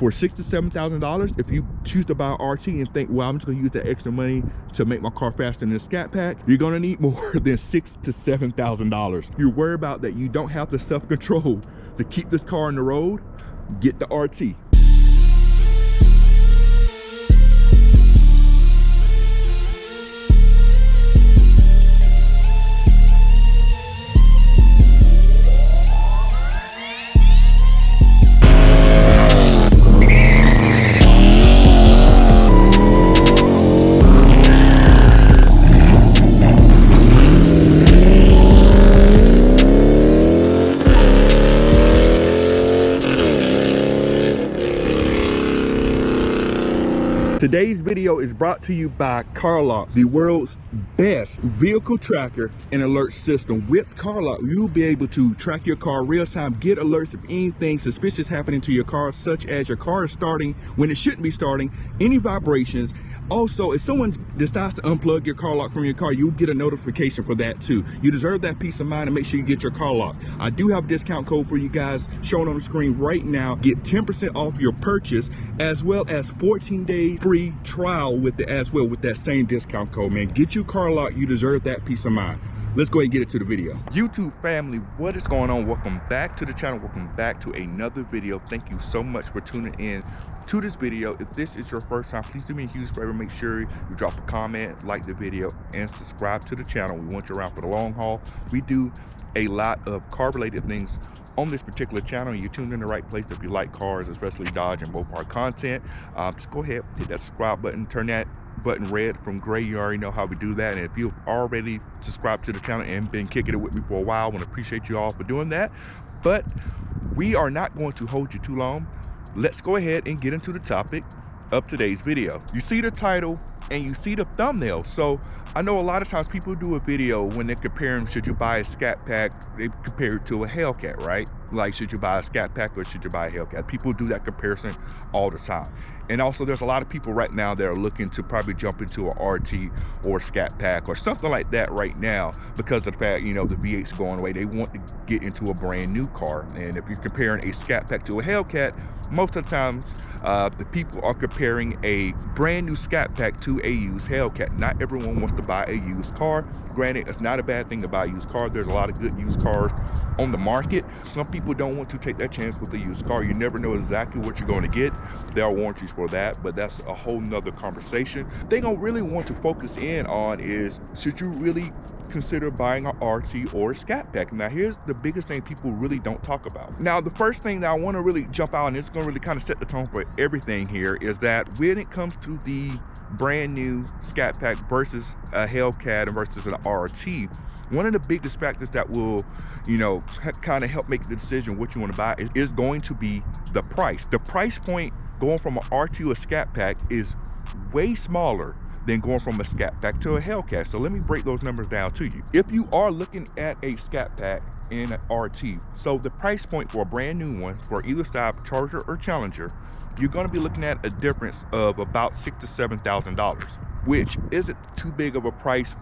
For $6,000 to $7,000, if you choose to buy an RT and think, well, I'm just gonna use that extra money to make my car faster than a Scatpack, you're gonna need more than $6,000 to $7,000. You worry about that you don't have the self-control to keep this car on the road, get the RT. Today's video is brought to you by CarLock, the world's best vehicle tracker and alert system. With CarLock, you'll be able to track your car real time, get alerts of anything suspicious happening to your car, such as your car is starting when it shouldn't be starting, any vibrations. Also, if someone decides to unplug your car lock from your car, you'll get a notification for that too. You deserve that peace of mind, and make sure you get your car lock. I do have a discount code for you guys shown on the screen right now. Get 10% off your purchase, as well as 14 days free trial with it as well with that same discount code, man. Get your car lock. You deserve that peace of mind. Let's go ahead and get it to the video. YouTube family, what is going on? Welcome back to the channel. Welcome back to another video. Thank you so much for tuning in to this video. If this is your first time, please do me a huge favor. Make sure you drop a comment, like the video, and subscribe to the channel. We want you around for the long haul. We do a lot of car related things on this particular channel. You tuned in the right place if you like cars, especially Dodge and Mopar content. Just go ahead, hit that subscribe button, turn that button red from gray. You already know how we do that. And if you've already subscribed to the channel and been kicking it with me for a while, I want to appreciate you all for doing that. But we are not going to hold you too long. Let's go ahead and get into the topic of today's video. You see the title and you see the thumbnail. So I know a lot of times people do a video when they're comparing, should you buy a Scatpack, they compare it to a Hellcat, right? Like, should you buy a Scatpack or should you buy a Hellcat? People do that comparison all the time. And also there's a lot of people right now that are looking to probably jump into a RT or a Scatpack or something like that right now because of the fact, you know, the V8's going away. They want to get into a brand new car. And if you're comparing a Scatpack to a Hellcat, most of the times the people are comparing a brand new Scatpack to a used Hellcat. Not everyone wants to buy a used car. Granted, it's not a bad thing to buy a used car. There's a lot of good used cars on the market. Some people don't want to take that chance with a used car. You never know exactly what you're going to get. There are warranties for that, but that's a whole nother conversation. The thing I really want to focus in on is, should you really consider buying an RT or a Scatpack? Now, here's the biggest thing people really don't talk about. Now, the first thing that I want to really jump out, and it's going to really kind of set the tone for everything here, is that when it comes to the brand new Scatpack versus a Hellcat and versus an RT, one of the biggest factors that will, you know, kind of help make the decision what you want to buy is going to be the price. The price point going from an RT to a Scatpack is way smaller than going from a Scatpack to a Hellcat. So let me break those numbers down to you. If you are looking at a Scatpack and an RT, so the price point for a brand new one for either side, Charger or Challenger, you're going to be looking at a difference of about $6,000 to $7,000, which isn't too big of a price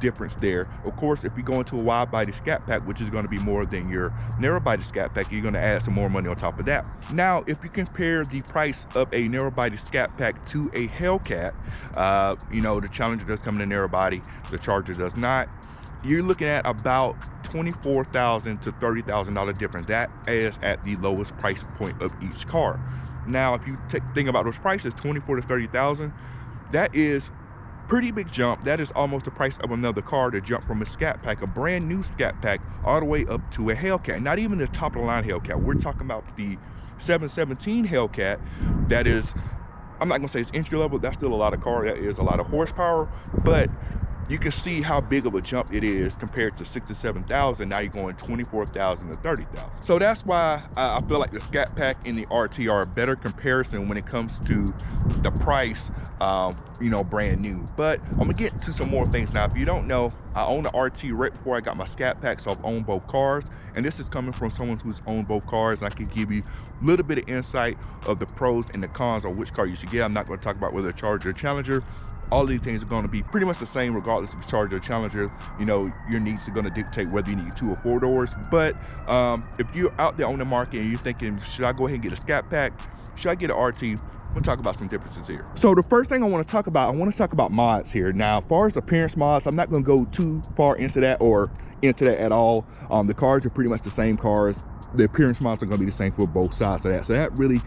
difference there. Of course, if you go into a wide body Scatpack, which is going to be more than your narrow body Scatpack, you're going to add some more money on top of that. Now, if you compare the price of a narrow body Scatpack to a Hellcat, you know, the Challenger does come in a narrow body, the Charger does not. You're looking at about $24,000 to $30,000 difference. That is at the lowest price point of each car. Now, if you think about those prices, $24,000 to $30,000, that is pretty big jump. That is almost the price of another car to jump from a Scatpack, a brand new Scatpack, all the way up to a Hellcat. Not even the top of the line Hellcat. We're talking about the 717 Hellcat. That is, I'm not gonna say it's entry level. That's still a lot of car. That is a lot of horsepower, but you can see how big of a jump it is compared to $6,000 to $7,000. Now you're going $24,000 to $30,000. So that's why I feel like the Scatpack and the RT are a better comparison when it comes to the price, you know, brand new. But I'm gonna get to some more things now. If you don't know, I owned the RT right before I got my Scatpack, so I've owned both cars. And this is coming from someone who's owned both cars, and I can give you a little bit of insight of the pros and the cons on which car you should get. I'm not gonna talk about whether a Charger or Challenger. All of these things are going to be pretty much the same regardless of Charger or Challenger. You know, your needs are going to dictate whether you need 2 or 4 doors. But if you're out there on the market and you're thinking, should I go ahead and get a Scatpack should I get an RT? We'll talk about some differences here. So the first thing I want to talk about mods here. Now, as far as appearance mods, I'm not going to go too far into that or into that at all. The cars are pretty much the same cars. The appearance mods are going to be the same for both sides of that. So that really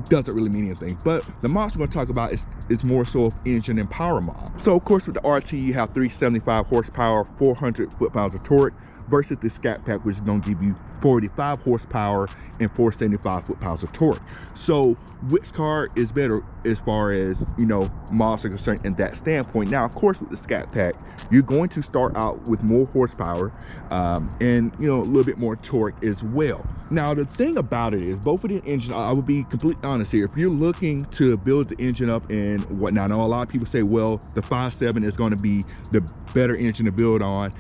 doesn't really mean anything. But the mods we're going to talk about is more so of engine and power mod. So of course with the RT, you have 375 horsepower, 400 foot-pounds of torque, versus the Scatpack, which is going to give you 45 horsepower and 475 foot-pounds of torque. So which car is better as far as, you know, mods are concerned in that standpoint? Now, of course, with the Scatpack, you're going to start out with more horsepower and, you know, a little bit more torque as well. Now, the thing about it is both of the engines, I will be completely honest here, if you're looking to build the engine up and whatnot, I know a lot of people say, well, the 5.7 is going to be the better engine to build on.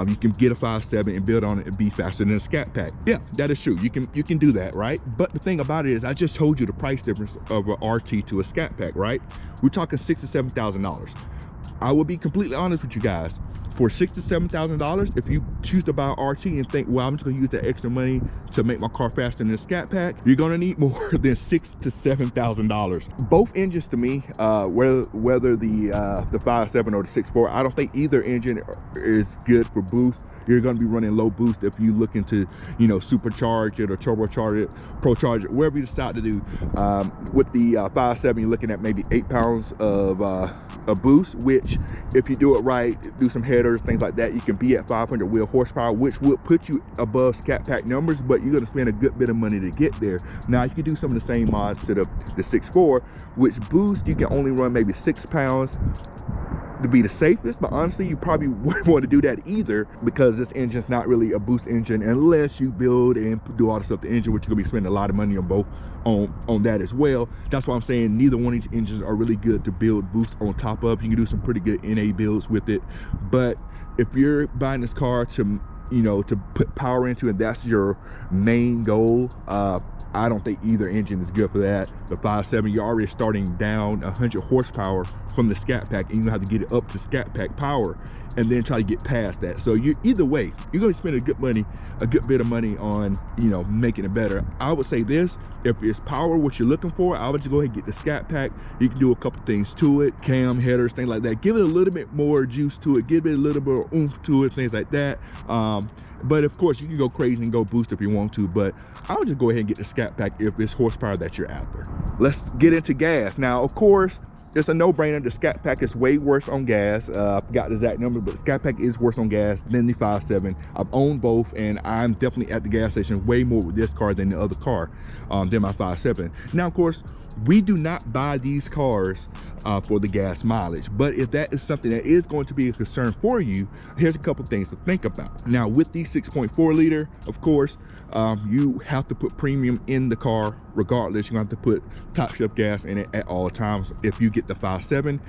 You can get a 5.7 and build on it and be faster than a Scatpack. Yeah, that is true. You can do that, right? But the thing about it is, I just told you the price difference of a RT to a Scatpack, right? We're talking $6,000 to $7,000. I will be completely honest with you guys. For $6,000 to $7,000, if you choose to buy an RT and think, well, I'm just gonna use that extra money to make my car faster than a Scatpack, you're gonna need more than $6,000 to $7,000. Both engines to me, whether the 5.7 or the 6.4, I don't think either engine is good for boost. You're going to be running low boost if you looking to, you know, supercharge it or turbocharge it, procharge it, whatever you decide to do. With the 5.7, you're looking at maybe 8 pounds of a boost, which if you do it right, do some headers, things like that, you can be at 500 wheel horsepower, which would put you above Scatpack numbers, but you're going to spend a good bit of money to get there. Now, you can do some of the same mods to the 6.4, which boost, you can only run maybe 6 pounds to be the safest, but honestly you probably wouldn't want to do that either, because this engine's not really a boost engine unless you build and do all the stuff the engine, which you're gonna be spending a lot of money on both on that as well. That's why I'm saying neither one of these engines are really good to build boost on top of. You can do some pretty good NA builds with it, but if you're buying this car to, you know, to put power into and that's your main goal, I don't think either engine is good for that. The 5.7, you're already starting down 100 horsepower from the Scatpack, and you're gonna have to get it up to Scatpack power and then try to get past that. So you either way, you're gonna spend a good bit of money on, you know, making it better. I would say this, if it's power what you're looking for, I would just go ahead and get the Scatpack. You can do a couple things to it, cam, headers, things like that. Give it a little bit more juice to it, give it a little bit of oomph to it, things like that. But of course you can go crazy and go boost if you want to, but I would just go ahead and get the Scatpack if it's horsepower that you're after. Let's get into gas. Now, of course, it's a no-brainer. The Scatpack is way worse on gas. I forgot the exact number, but the Scatpack is worse on gas than the 5.7. I've owned both, and I'm definitely at the gas station way more with this car than the other car, than my 5.7. Now, of course, we do not buy these cars for the gas mileage, but if that is something that is going to be a concern for you, here's a couple things to think about. Now, with the 6.4 liter, of course, you have to put premium in the car regardless. You're going to have to put top shelf gas in it at all times. If you get the 5.7,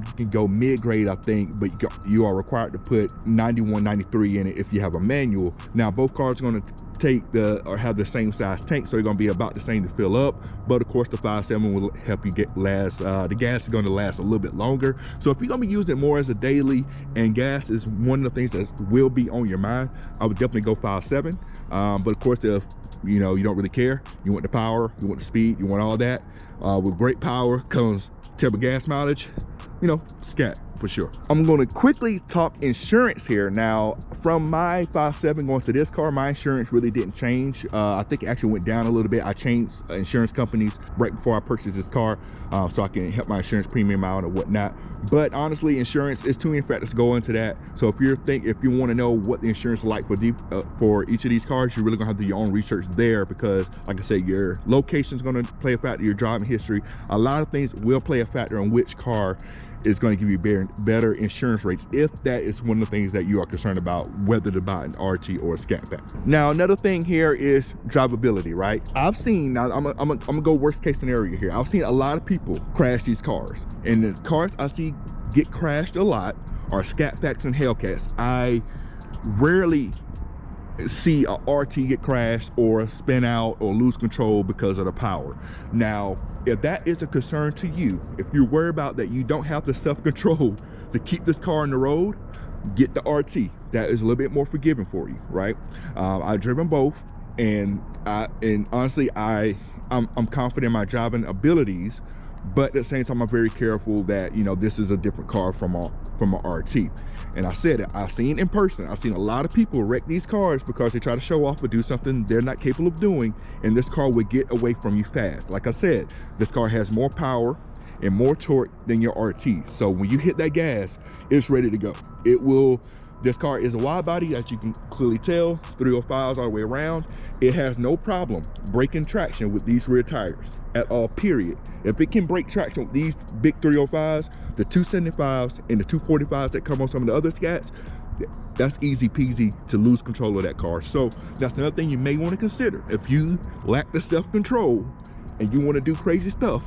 you can go mid-grade, I think, but you are required to put 91, 93 in it if you have a manual. Now, both cars are going to take or have the same size tank, so you're going to be about the same to fill up, but of course the 5.7 will help you get the gas is going to last a little bit longer. So if you're going to be using it more as a daily and gas is one of the things that will be on your mind, I would definitely go 5.7. But of course, if you know you don't really care, you want the power, you want the speed, you want all that, with great power comes terrible gas mileage, you know, Scat for sure. I'm going to quickly talk insurance here. Now, from my 5.7 going to this car, my insurance really didn't change. I think it actually went down a little bit. I changed insurance companies right before I purchased this car, so I can help my insurance premium out or whatnot. But honestly, insurance is too many factors to go into that. So if you want to know what the insurance is like for each of these cars, you're really gonna have to do your own research there, because like I said, your location is going to play a factor, your driving history, a lot of things will play a factor on which car is going to give you better insurance rates, if that is one of the things that you are concerned about, whether to buy an RT or a Scatpack. Now, another thing here is drivability, right? I've seen, now I'm gonna go worst case scenario here. I've seen a lot of people crash these cars, and the cars I see get crashed a lot are Scatpacks and Hellcats. I rarely see a RT get crashed or spin out or lose control because of the power. Now, if that is a concern to you, if you're worried about that you don't have the self-control to keep this car on the road, get the RT. That is a little bit more forgiving for you, right? I've driven both, and honestly, I'm confident in my driving abilities, but at the same time, I'm very careful that, you know, this is a different car from a RT. And I said it, I've seen in person, I've seen a lot of people wreck these cars because they try to show off or do something they're not capable of doing, and this car will get away from you fast. Like I said, this car has more power and more torque than your RT. So when you hit that gas, it's ready to go. It will. This car is a wide body, as you can clearly tell, 305s all the way around. It has no problem breaking traction with these rear tires at all, period. If it can break traction with these big 305s, the 275s and the 245s that come on some of the other Scats, that's easy peasy to lose control of that car. So that's another thing you may want to consider. If you lack the self-control and you want to do crazy stuff,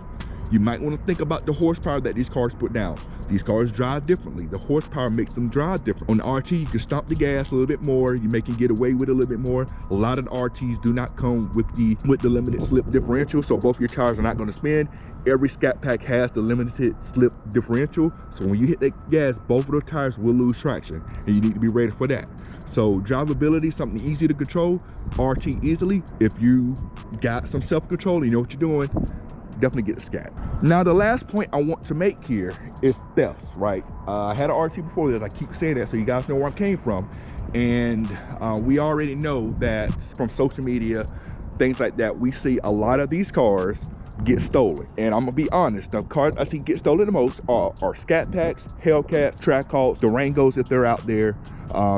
you might want to think about the horsepower that these cars put down. These cars drive differently. The horsepower makes them drive different. On the RT, you can stomp the gas a little bit more. You may can get away with it a little bit more. A lot of the RTs do not come with the limited slip differential, so both your tires are not going to spin. Every Scatpack has the limited slip differential, so when you hit that gas, both of those tires will lose traction, and you need to be ready for that. So drivability, something easy to control, RT easily. If you got some self-control, you know what you're doing, definitely get the Scat. Now, the last point I want to make here is thefts, right? I had an RT before this, I keep saying that so you guys know where I came from. And we already know that from social media, things like that, we see a lot of these cars get stolen. And I'm gonna be honest, the cars I see get stolen the most are Scatpacks, Hellcats, Trackhawks, Durangos if they're out there.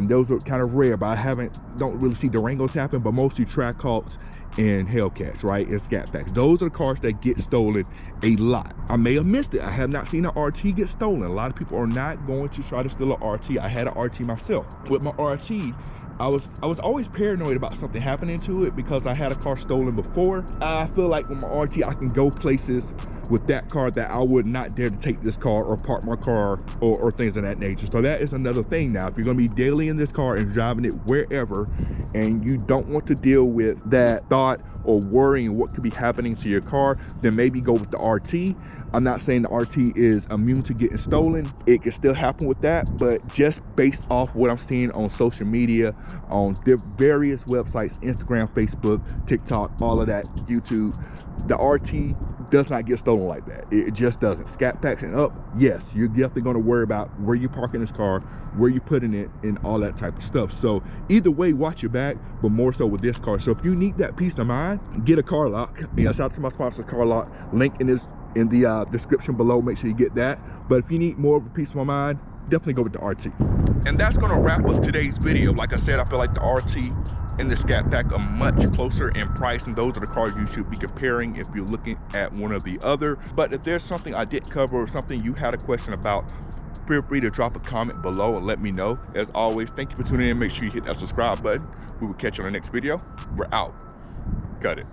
Those are kind of rare, but I don't really see Durangos happen, but mostly Trackhawks and Hellcats, right, and Scatpacks. Those are the cars that get stolen a lot. I may have missed it. I have not seen an RT get stolen. A lot of people are not going to try to steal an RT. I had an RT myself. With my RT, I was always paranoid about something happening to it because I had a car stolen before. I feel like with my RT, I can go places with that car that I would not dare to take this car or park my car or things of that nature. So that is another thing now. If you're gonna be daily in this car and driving it wherever, and you don't want to deal with that thought or worrying what could be happening to your car, then maybe go with the RT. I'm not saying the RT is immune to getting stolen. It can still happen with that, but just based off what I'm seeing on social media, on the various websites, Instagram, Facebook, TikTok, all of that, YouTube, the RT does not get stolen like that. It just doesn't. Scatpacks and up, yes, you're definitely gonna worry about where you're parking this car, where you're putting it, and all that type of stuff. So either way, watch your back, but more so with this car. So if you need that peace of mind, get a car lock. Shout out to my sponsor, Car Lock. Link in the description below. Make sure you get that. But if you need more of a peace of mind, definitely go with the RT. And that's gonna wrap up today's video. Like I said, I feel like the RT and the Scatpack are much closer in price, and those are the cars you should be comparing if you're looking at one or the other. But if there's something I didn't cover or something you had a question about, feel free to drop a comment below and let me know. As always, thank you for tuning in. Make sure you hit that subscribe button. We will catch you on the next video. We're out. Got it.